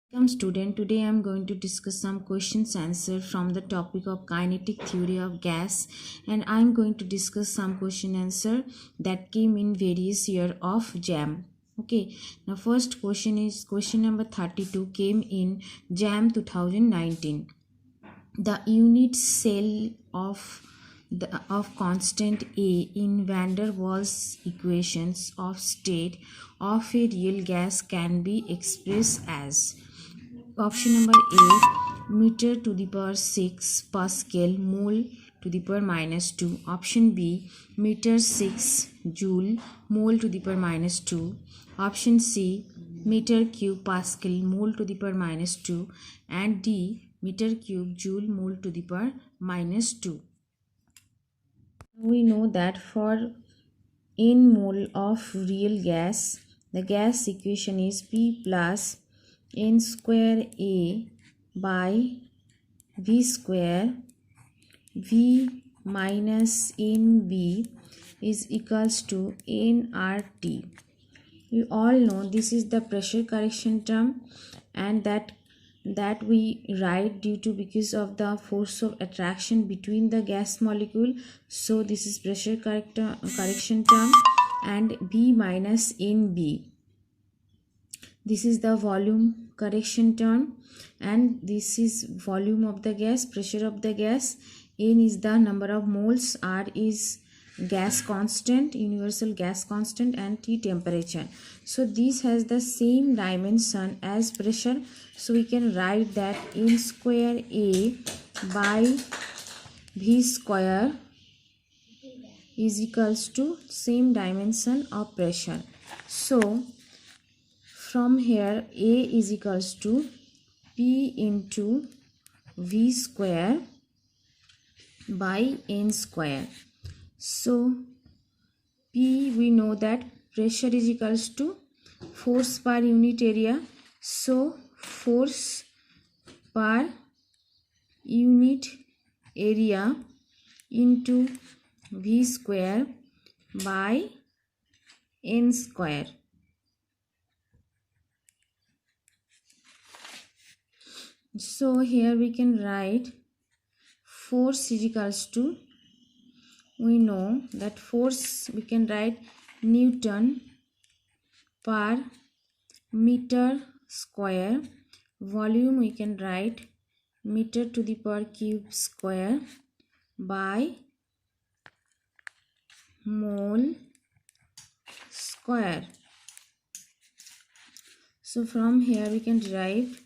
Welcome student. Today I am going to discuss some questions answered from the topic of kinetic theory of gas, and I am going to discuss some question answer that came in various year of JAM. Okay, now first question is question number 32 came in JAM 2019. The unit cell of constant A in van der Waals equations of state of a real gas can be expressed as option number A, meter to the power 6 Pascal mole to the power minus 2. Option B, meter 6 joule mole to the power minus 2. Option C, meter cube Pascal mole to the power minus 2. And D, meter cube joule mole to the power minus 2. We know that for n mole of real gas, the gas equation is P plus n square A by V square V minus NB is equals to nRT. You all know this is the pressure correction term, and that we write due to because of the force of attraction between the gas molecule. So this is pressure correction term, and B minus NB, this is the volume correction term, and this is volume of the gas, pressure of the gas. N is the number of moles, R is gas constant, universal gas constant, and T temperature. So this has the same dimension as pressure, so we can write that N square A by V square is equals to same dimension of pressure. So from here A is equals to P into V square by N square. So P, we know that pressure is equals to force per unit area. So force per unit area into V square by N square. So here we can write force is equals to, we know that force we can write Newton per meter square. Volume we can write meter to the power cube square by mole square. So from here we can derive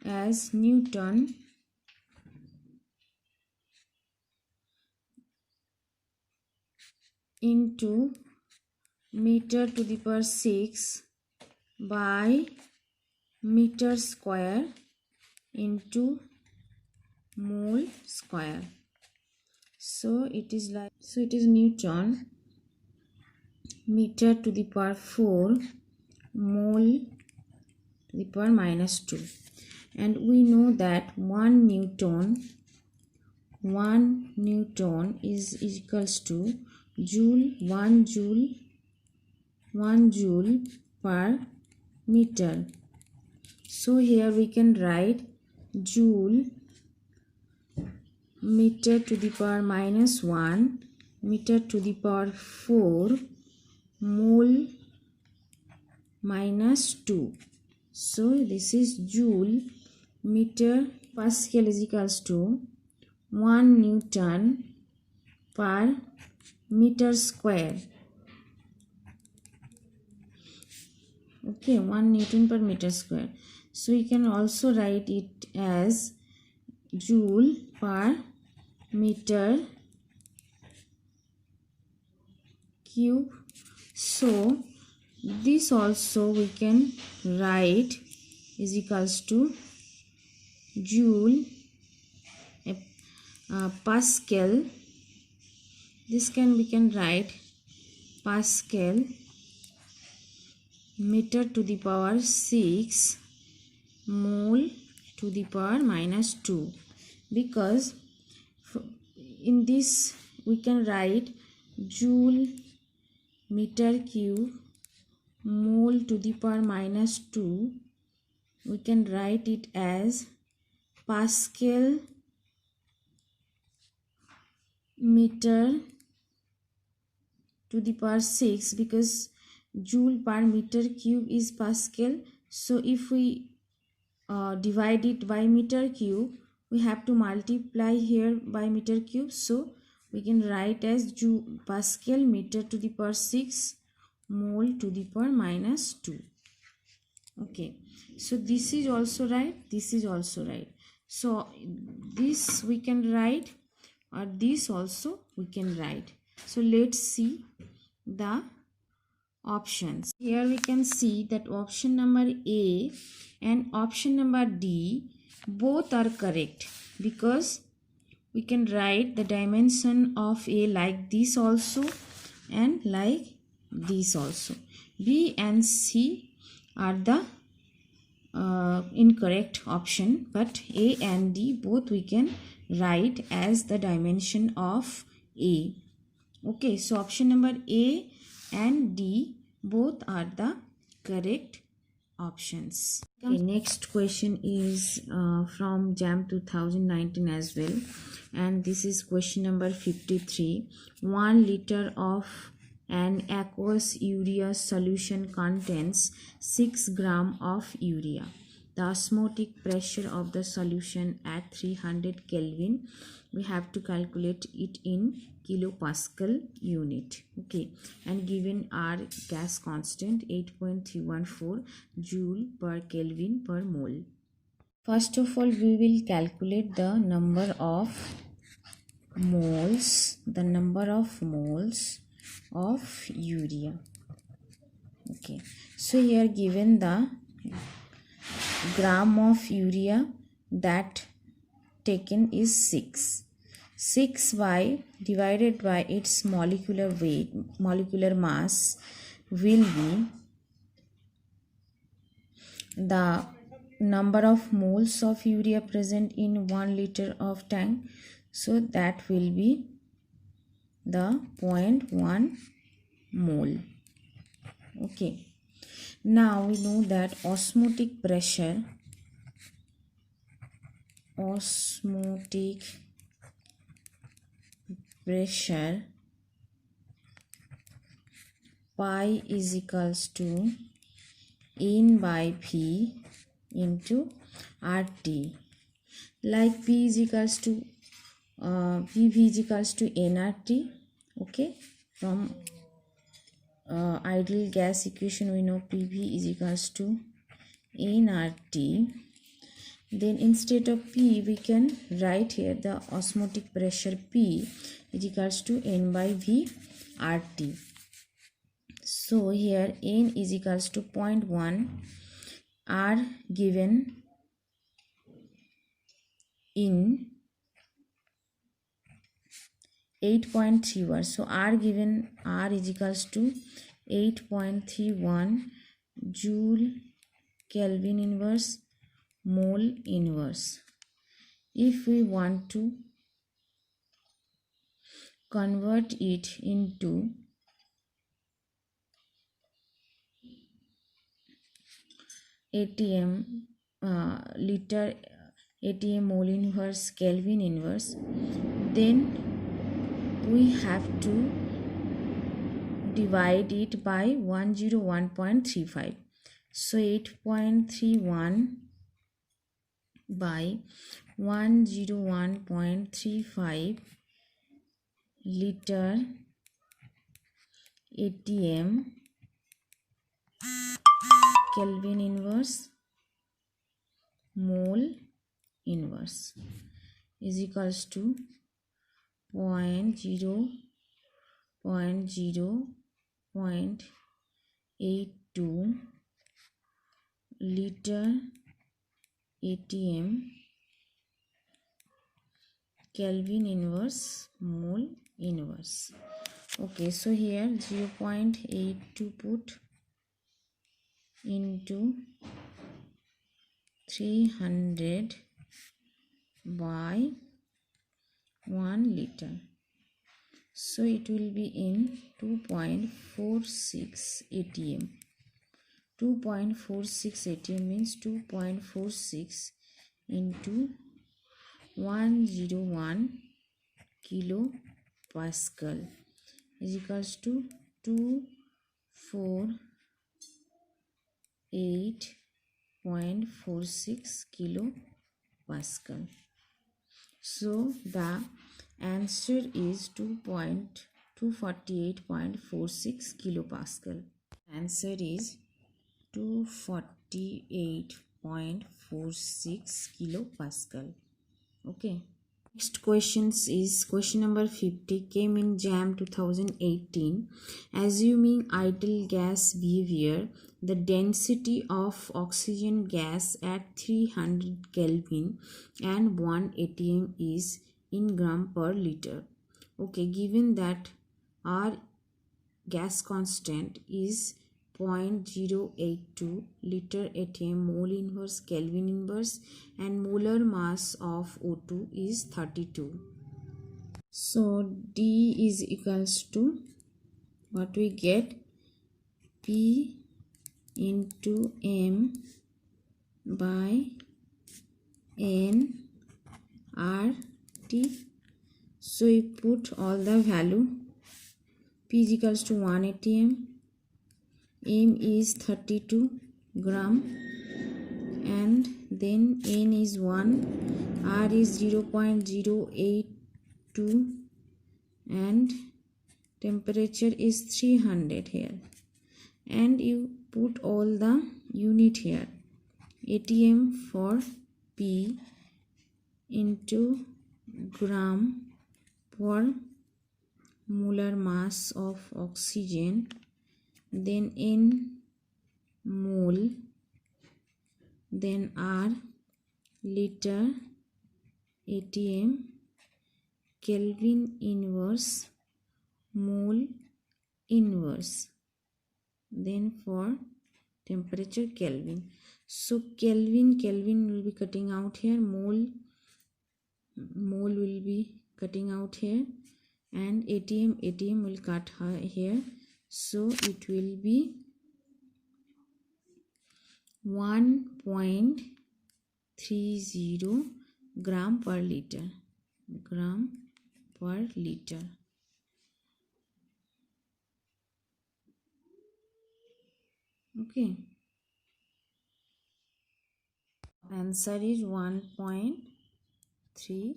as Newton into meter to the power 6 by meter square into mole square. So it is Newton meter to the power 4 mole to the power minus 2. And we know that 1 Newton is equals to joule, 1 joule per meter. So here we can write joule meter to the power minus 1 meter to the power 4 mole minus 2. So this is joule meter Pascal is equals to 1 Newton per meter square. Okay, 1 Newton per meter square. So you can also write it as joule per meter cube. So this also we can write is equals to joule Pascal. This we can write Pascal meter to the power 6 mole to the power minus 2, because in this we can write joule meter cube mole to the power minus 2 we can write it as Pascal meter to the power 6, because joule per meter cube is Pascal. So if we divide it by meter cube, we have to multiply here by meter cube. So we can write as Pascal meter to the power 6 mole to the power minus 2. Okay, so this is also right, this is also right. So this we can write, or this also we can write. So let's see the options. Here we can see that option number A and option number D both are correct, because we can write the dimension of A like this also and like this also. B and C are the incorrect option, but A and D both we can write as the dimension of A. Okay, so option number A and D both are the correct options. Okay, next question is from JAM 2019 as well, and this is question number 53. 1 liter of an aqueous urea solution contains 6 gram of urea. The osmotic pressure of the solution at 300 Kelvin, we have to calculate it in kilopascal unit. Okay, and given our gas constant 8.314 joule per Kelvin per mole. First of all, we will calculate the number of moles of urea. Okay, so here given the gram of urea that taken is 6 by divided by its molecular weight, molecular mass will be the number of moles of urea present in 1 liter of tank. So that will be the 0.1 mole. Okay, now we know that osmotic pressure pi is equals to N by V into RT. Like P is equals to PV is equals to nRT. Okay, from ideal gas equation we know PV is equals to nRT. Then instead of P we can write here the osmotic pressure P is equals to N by V RT. So here N is equals to 0.1, R given in 8.31. So R given, R is equals to 8.31 joule Kelvin inverse mole inverse. If we want to convert it into ATM, liter ATM mole inverse Kelvin inverse, then we have to divide it by 101.35. So 8.31 by 101.35 liter ATM Kelvin inverse mole inverse is equals to 0.82 liter ATM Kelvin inverse mole inverse. Okay, so here 0.82 put into 300 by 1 liter. So it will be in 2.46 ATM. 2.46 atm means 2.46 into 101 kilo pascal is equals to 248.46 kilo pascal. So the answer is 248.46 kilopascal. Answer is 248.46 kilopascal. Okay. Next questions is question number 50, came in JAM 2018. Assuming ideal gas behavior, the density of oxygen gas at 300 Kelvin and 1 atm is in gram per liter. Okay, given that our gas constant is 0.082 liter atm mole inverse Kelvin inverse and molar mass of O2 is 32. So D is equals to what we get, P into M by N R T. So we put all the value. P is equals to 1 atm, M is 32 gram, and then N is 1, R is 0.082, and temperature is 300 here, and you put all the unit here, atm for P into gram per molar mass of oxygen, then in mole, then R liter atm Kelvin inverse mole inverse, then for temperature Kelvin. So Kelvin will be cutting out here, mole will be cutting out here, and atm will cut here. So it will be 1.30 gram per liter. Okay. Answer is 1.30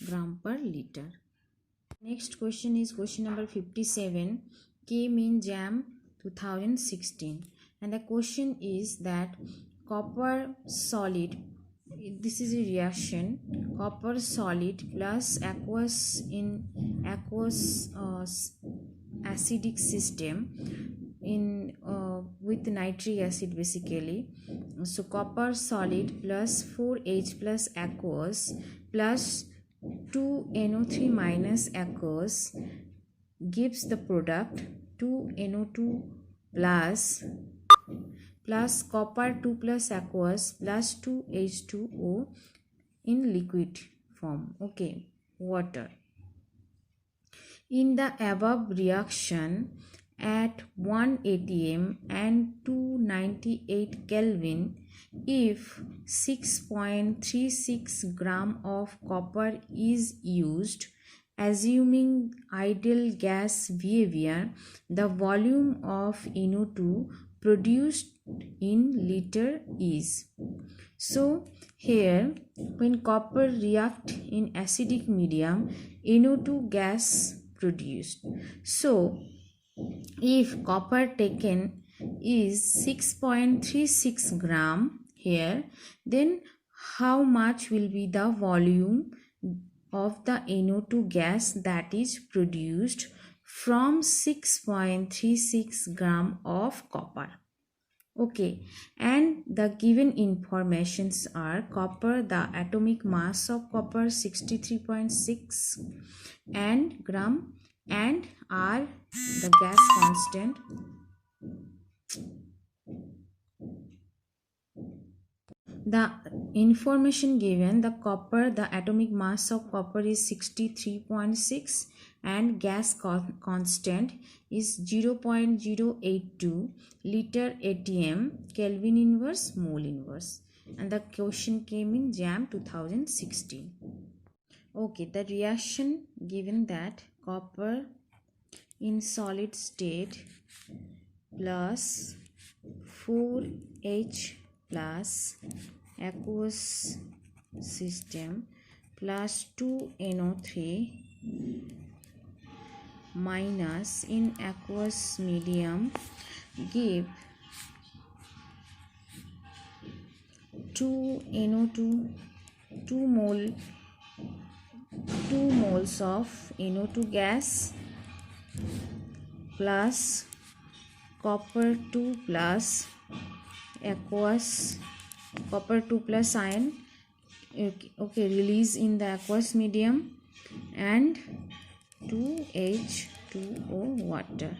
gram per liter. Next question is question number 57, came in JAM 2016, and the question is that copper solid, this is a reaction, copper solid plus aqueous in acidic system in with nitric acid basically. So copper solid plus 4H plus aqueous plus 2NO3 minus aqueous gives the product 2NO2 plus copper 2 plus aqueous plus 2H2O in liquid form, okay, water. In the above reaction at 1 atm and 298 Kelvin, if 6.36 gram of copper is used, assuming ideal gas behavior, the volume of NO2 produced in liter is. So here when copper react in acidic medium, NO2 gas produced. So if copper taken is 6.36 gram here, then how much will be the volume of the NO2 gas that is produced from 6.36 gram of copper? Okay, and the given informations are copper, the atomic mass of copper 63.6 and gram, and R the gas constant. The information given, the atomic mass of copper is 63.6 and gas constant is 0.082 liter atm Kelvin inverse mole inverse, and the question came in JAM 2016. Okay, the reaction given that copper in solid state plus 4H plus aqueous system plus 2NO3 minus in aqueous medium give 2NO2 2 moles of NO2 gas plus copper 2 plus aqueous copper 2 plus ion okay release in the aqueous medium and 2H2O water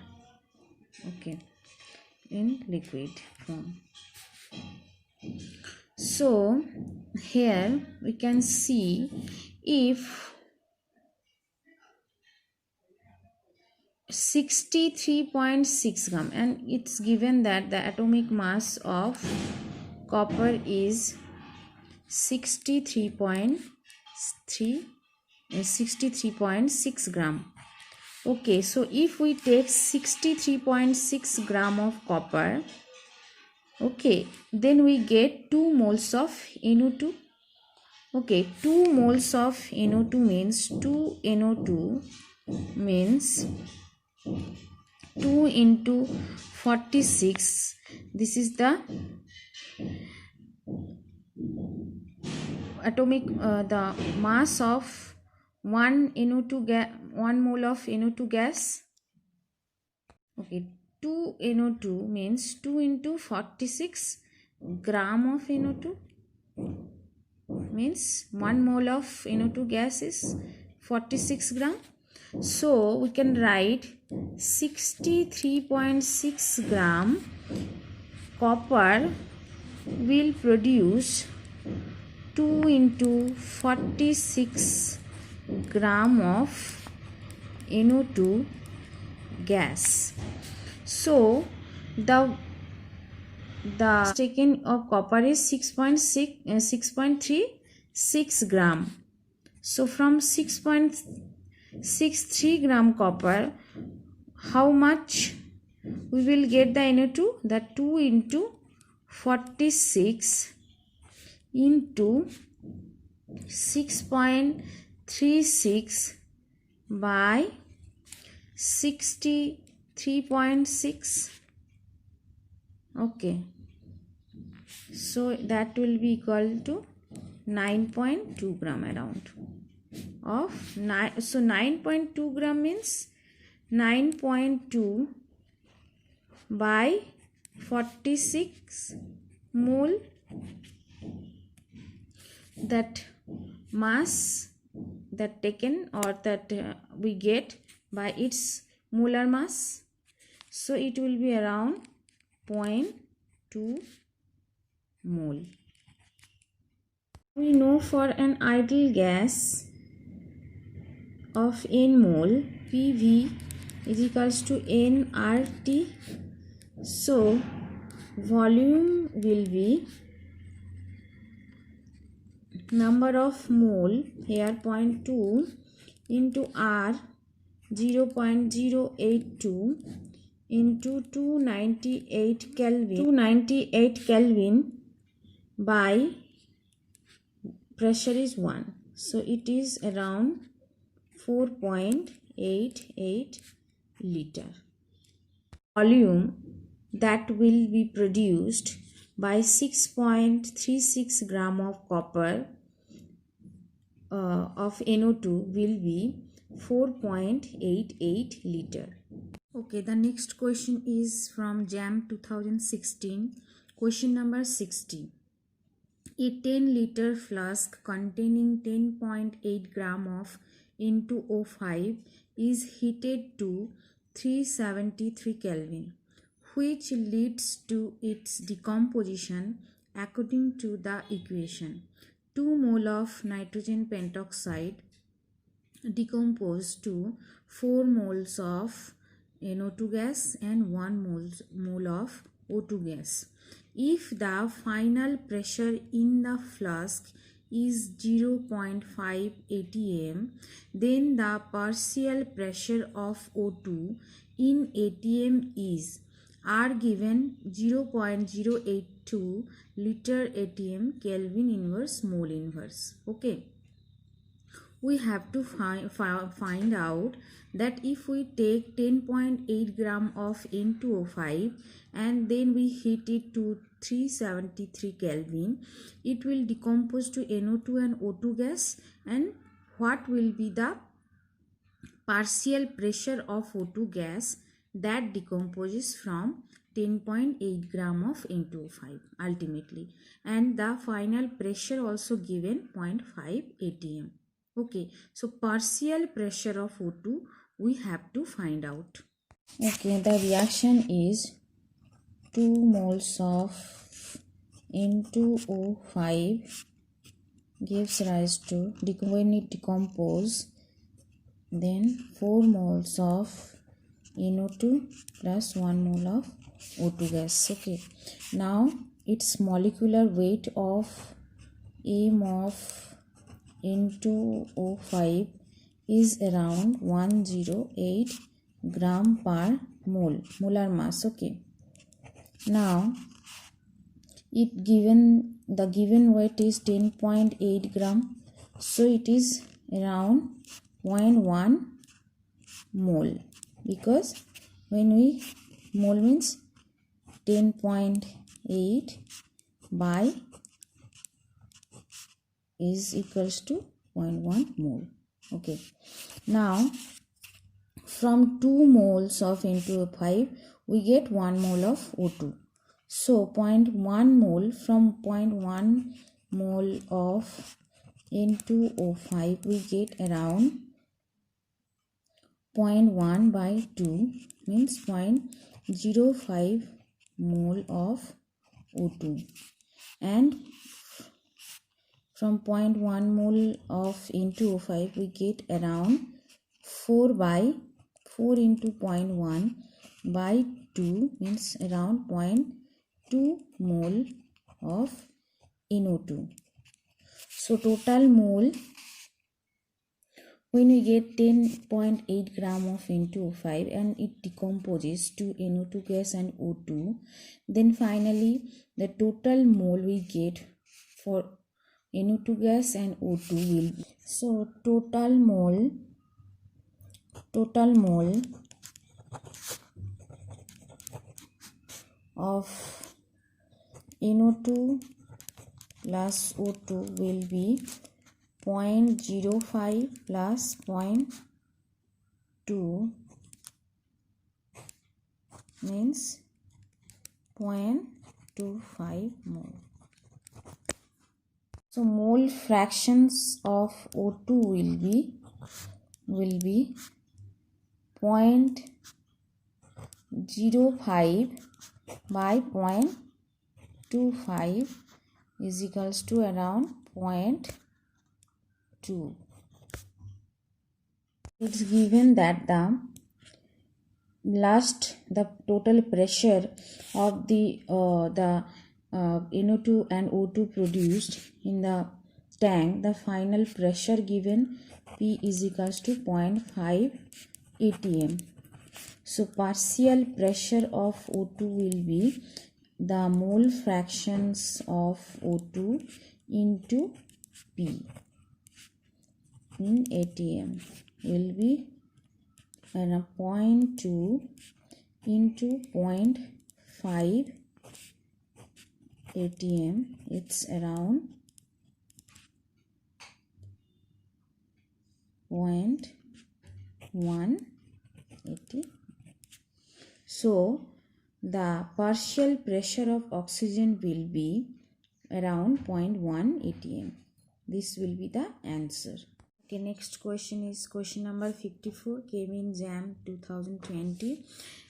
okay in liquid form. So here we can see if 63.6 gram, and it's given that the atomic mass of copper is 63.6 gram. Okay, so if we take 63.6 gram of copper, okay, then we get 2 moles of NO2. Okay, 2 moles of NO2 means 2 NO2 means 2 into 46. This is the atomic the mass of 1 mole of NO2 gas. Okay, 2 NO2 means 2 into 46 gram of NO2 means 1 mole of NO2 gas is 46 gram. So we can write 63.6 gram copper will produce 2 into 46 gram of NO2 gas. So the taken of copper is 6.36 gram. So from 6.63 gram copper, how much we will get the NO2? The 2 into 46 into 6.36 by 63.6. Okay, so that will be equal to 9.2 gram around of 9. So 9.2 gram means 9.2 by 46 mole. That mass that taken or that we get by its molar mass, so it will be around 0.2 mole. We know for an ideal gas of n mole, PV is equals to nRT. So volume will be number of mole here 0.2 into R 0.082 into 298 Kelvin by pressure is 1. So it is around 4.88 liter. Volume that will be produced by 6.36 gram of copper of NO2 will be 4.88 liter. Okay, the next question is from JAM 2016, question number 60. A 10 liter flask containing 10.8 gram of N2O5 is heated to 373 Kelvin, which leads to its decomposition according to the equation. 2 mole of nitrogen pentoxide decomposed to 4 moles of NO2 gas and 1 mole of O2 gas. If the final pressure in the flask is 0.5 atm, then the partial pressure of O2 in atm is are given 0.082 liter atm Kelvin inverse mole inverse. Okay, we have to find out that if we take 10.8 gram of N2O5 and then we heat it to 373 Kelvin, it will decompose to NO2 and O2 gas, and what will be the partial pressure of O2 gas that decomposes from 10.8 gram of N2O5 ultimately, and the final pressure also given 0.5 atm. Okay, so partial pressure of O2 we have to find out. Okay, the reaction is 2 moles of N2O5 gives rise to, when it decomposes, then 4 moles of NO2 plus 1 mole of O2 gas. Okay, now its molecular weight of M of N2O5 is around 108 gram per mole, molar mass. Okay, now the given weight is 10.8 gram, so it is around 0.1 mole, because when we mole means 10.8 by is equals to 0.1 mole. Okay, now from 2 moles of N2O5 we get 1 mole of O2. So 0.1 mole from 0.1 mole of N2O5 we get around 0.1 by 2 means 0.05 mole of O2, and from 0.1 mole of N2O5 we get around 4 into 0.1 by 2 means around 0.2 mole of NO2. So total mole, when we get 10.8 gram of N2O5 and it decomposes to NO2 gas and O2, then finally the total mole we get for NO2 gas and O2 will be, so total mole of NO2 plus O2 will be 0.05 plus 0.2 means 0.25 mole. So mole fractions of O2 will be 0.05 by 0.25 is equals to around 0.2. It's given that the total pressure of the NO2 and O2 produced in the tank, the final pressure given P is equals to 0.5 atm. So partial pressure of O2 will be the mole fractions of O2 into P in atm will be 0.2 into 0.5 atm, it's around 0.1 atm. So the partial pressure of oxygen will be around 0.1 atm. This will be the answer. Okay, next question is question number 54, came in JAM 2020,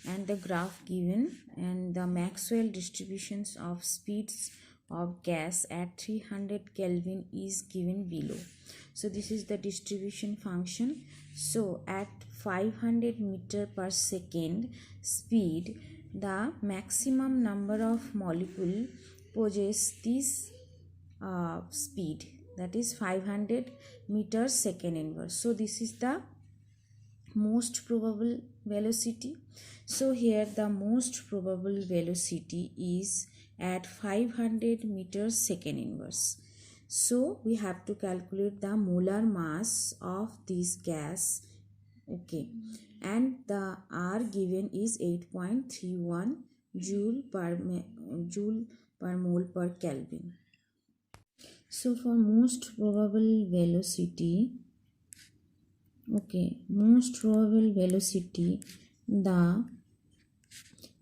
and the graph given and the Maxwell distributions of speeds of gas at 300 Kelvin is given below. So this is the distribution function. So at 500 meter per second speed, the maximum number of molecule possess this speed, that is 500 meters second inverse. So this is the most probable velocity. So here the most probable velocity is at 500 meters second inverse. So we have to calculate the molar mass of this gas. Okay, and the R given is 8.31 joule per mole per Kelvin. So for most probable velocity, most probable velocity, the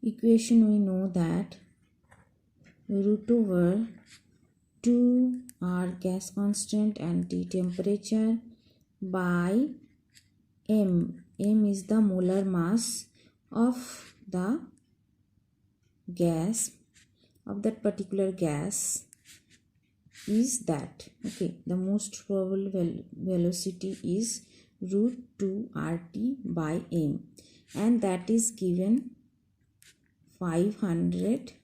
equation we know that root over 2 R gas constant and T temperature by M. M is the molar mass of the gas, of that particular gas, is that. Okay, the most probable velocity is root 2 RT by M, and that is given 500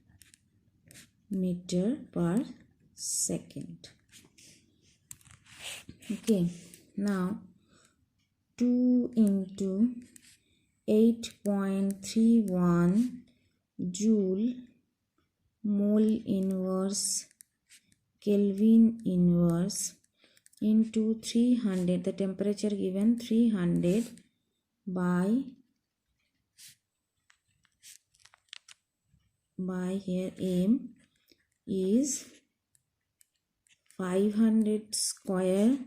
meter per second. Okay, now 2 into 8.31 joule mole inverse Kelvin inverse into 300, the temperature given 300 by here M is 500 square,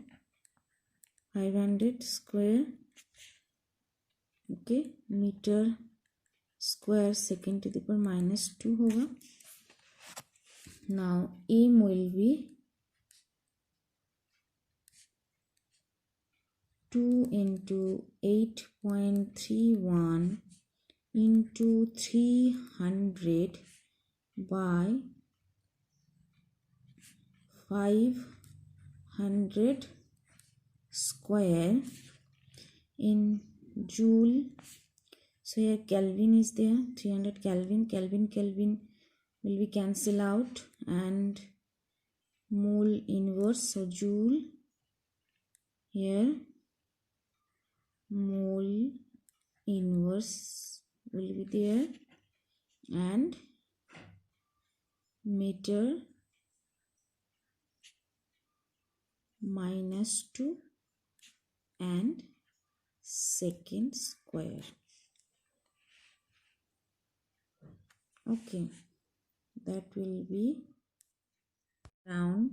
okay, meter square second to the power minus 2 होगा. Now M will be 2 into 8.31 into 300 by 500 square in joule. So here Kelvin is there, 300 Kelvin, Kelvin will be cancel out, and mole inverse, so joule, here mole inverse will be there, and meter minus 2 and second square. Okay, that will be around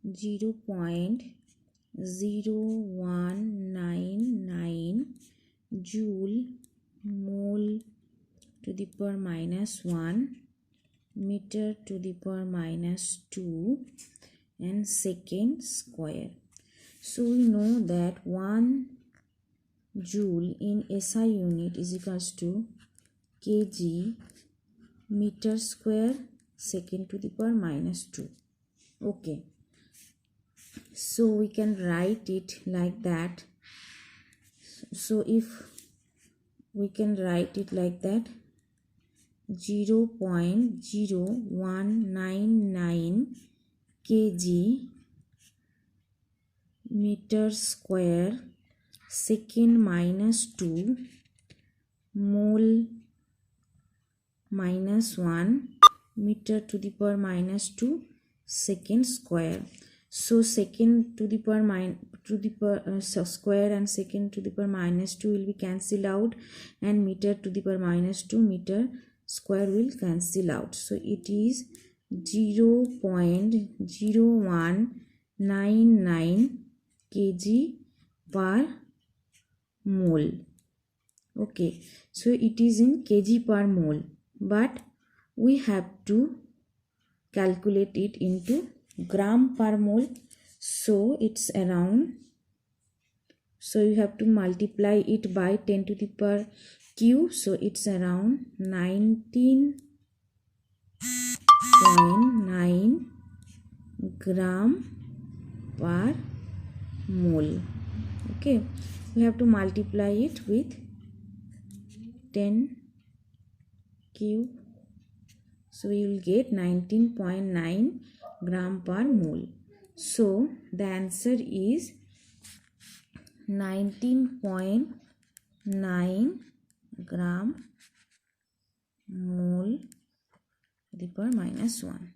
0.0199 joule mole to the power minus 1 meter to the power minus 2 and second square. So we know that 1 joule in SI unit is equals to kg meter square second to the power minus 2. Okay, so we can write it like that. So if we can write it like that, 0.0199 kg meter square second minus 2 mole minus 1 meter to the power minus 2 second square. So second to the power square and second to the power minus 2 will be cancelled out, and meter to the power minus 2 meter square will cancel out. So it is 0.0199 kg per mole. Okay, so it is in kg per mole, but we have to calculate it into gram per mole. So it's around, so you have to multiply it by 10 to the power cube. So it's around 19 19.9 gram per mole. Okay, we have to multiply it with 10 cube, so we will get 19.9 gram per mole. So the answer is 19.9 gram mole to the power minus 1.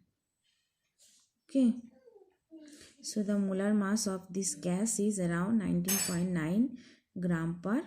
Okay, so the molar mass of this gas is around 19.9 gram per